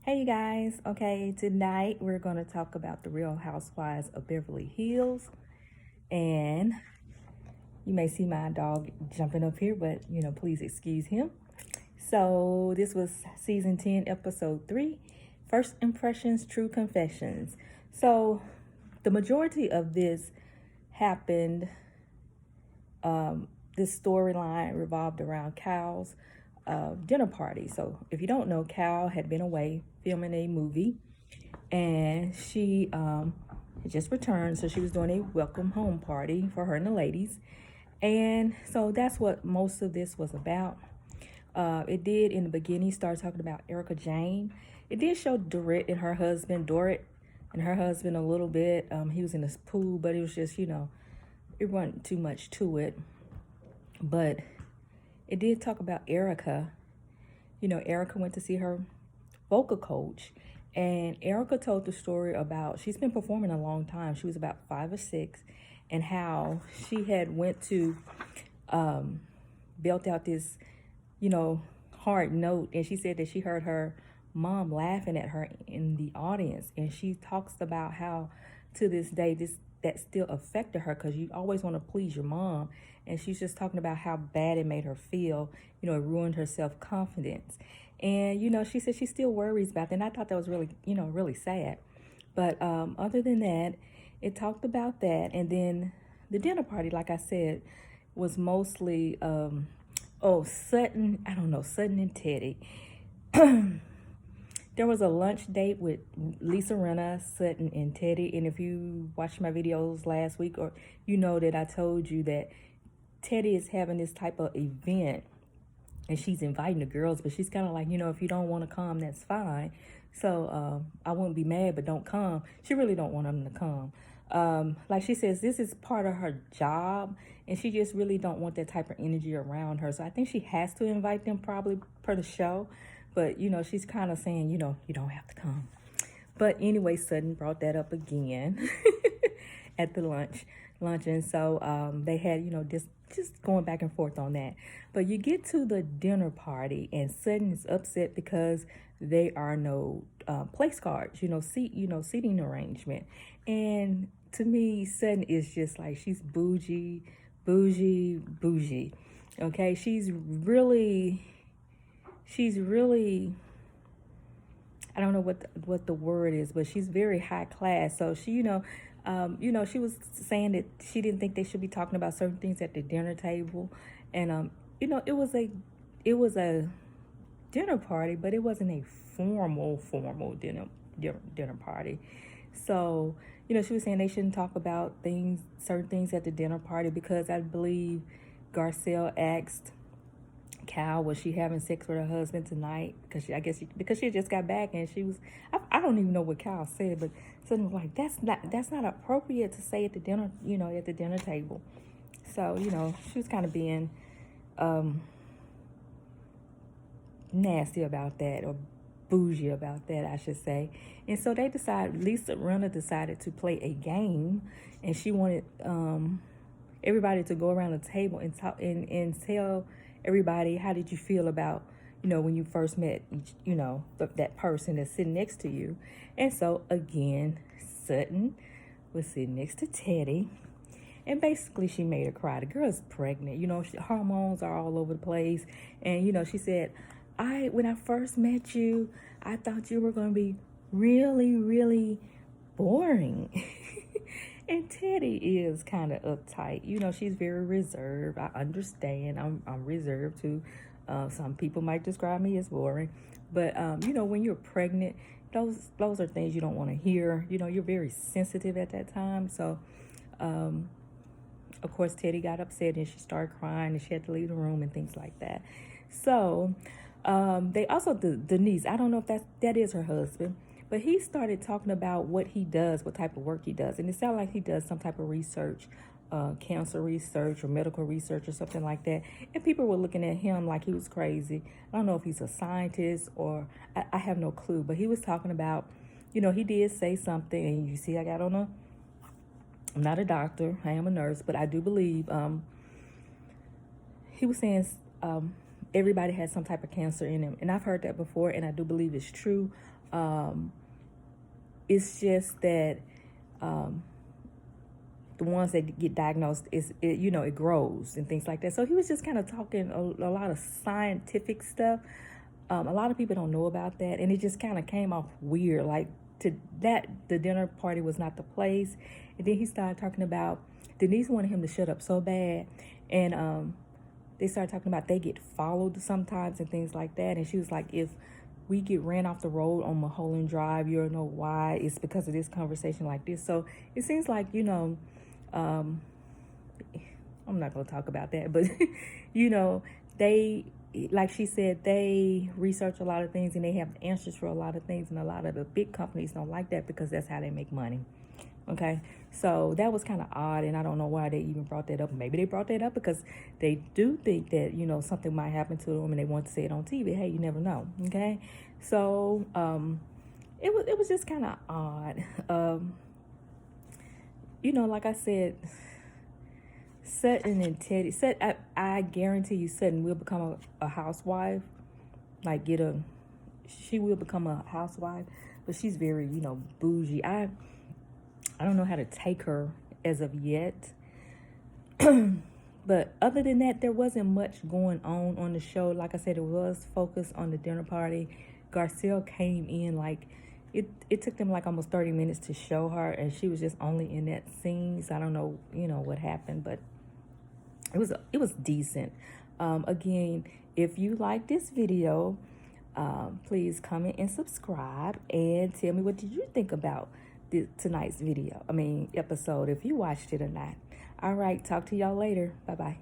Hey you guys, okay, tonight we're going to talk about the Real Housewives of Beverly Hills. And you may see my dog jumping up here, but please excuse him. So, this was season 10, episode 3, First Impressions, True Confessions. So, the majority of this happened, this storyline revolved around Cal's dinner party. So, if you don't know, Cal had been away filming a movie and she had just returned, so she was doing a welcome home party for her and the ladies. And so that's what most of this was about. It did in the beginning start talking about Erica Jane. It did show Dorit and her husband a little bit. He was in this pool, but it was just, it wasn't too much to it. But it did talk about Erica. Erica went to see her vocal coach, and Erica told the story about, she's been performing a long time. She was about 5 or 6, and how she had went to belt out this, hard note, and she said that she heard her mom laughing at her in the audience, and she talks about how to this day that still affected her, because you always want to please your mom, and she's just talking about how bad it made her feel. It ruined her self-confidence. And she said she still worries about that, and I thought that was really really sad. But other than that, it talked about that. And then the dinner party, like I said, was mostly Sutton and Teddy. There was a lunch date with Lisa Rinna, Sutton, and Teddy. And if you watched my videos last week, or that I told you that Teddy is having this type of event, and she's inviting the girls, but she's kind of like, if you don't want to come, that's fine. So I wouldn't be mad, but don't come. She really don't want them to come. Like she says, this is part of her job, and she just really don't want that type of energy around her. So I think she has to invite them, probably per the show. But, she's kind of saying, you don't have to come. But anyway, Sutton brought that up again at the luncheon. So they had, just going back and forth on that. But you get to the dinner party, and Sutton is upset because there are no place cards, seating arrangement. And to me, Sutton is just like, she's bougie. Okay, she's really, I don't know what the word is, but she's very high class. So she, she was saying that she didn't think they should be talking about certain things at the dinner table, and it was a dinner party, but it wasn't a formal dinner party. So she was saying they shouldn't talk about certain things at the dinner party, because I believe Garcelle asked Cal, was she having sex with her husband tonight? Because she just got back, and she was, I don't even know what Cal said, but something was like, that's not appropriate to say at the dinner, at the dinner table. So she was kind of being nasty about that, or bougie about that, I should say. And so Lisa Rinna decided to play a game, and she wanted everybody to go around the table and talk and tell everybody, how did you feel about, when you first met that person that's sitting next to you. And so again, Sutton was sitting next to Teddy, and basically she made her cry. The girl's pregnant, hormones are all over the place. And she said, when I first met you, I thought you were going to be really, really boring. And Teddy is kind of uptight. She's very reserved. I understand. I'm reserved too. Some people might describe me as boring. But, when you're pregnant, those are things you don't want to hear. You're very sensitive at that time. So, of course, Teddy got upset, and she started crying, and she had to leave the room and things like that. So, they also, Denise, I don't know if that is her husband, but he started talking about what he does, what type of work he does. And it sounded like he does some type of research, cancer research or medical research or something like that. And people were looking at him like he was crazy. I don't know if he's a scientist, or I have no clue. But he was talking about, he did say something. And you see, I'm not a doctor. I am a nurse. But I do believe he was saying everybody has some type of cancer in them. And I've heard that before, and I do believe it's true. It's just that the ones that get diagnosed, it grows and things like that. So he was just kind of talking a lot of scientific stuff. A lot of people don't know about that, and it just kind of came off weird. Like, the dinner party was not the place. And then he started talking about Denise wanted him to shut up so bad, and they started talking about they get followed sometimes and things like that. And she was like, if we get ran off the road on Mulholland Drive, you'll know why. It's because of this conversation like this. So it seems like, I'm not going to talk about that, but, they, like she said, they research a lot of things and they have answers for a lot of things. And a lot of the big companies don't like that because that's how they make money. Okay, so that was kind of odd, and I don't know why they even brought that up. Maybe they brought that up because they do think that, something might happen to them and they want to say it on TV. Hey, you never know. Okay, so it was just kind of odd. Like I said, Sutton and Teddy. I guarantee you, Sutton will become a housewife. Like, she will become a housewife, but she's very, bougie. I don't know how to take her as of yet. But other than that, there wasn't much going on the show. Like I said, it was focused on the dinner party. Garcelle came in like, it took them like almost 30 minutes to show her, and she was just only in that scene. So I don't know, what happened, but it was decent. Again, if you like this video, please comment and subscribe and tell me, what did you think about tonight's episode, if you watched it or not. All right, talk to y'all later. Bye-bye.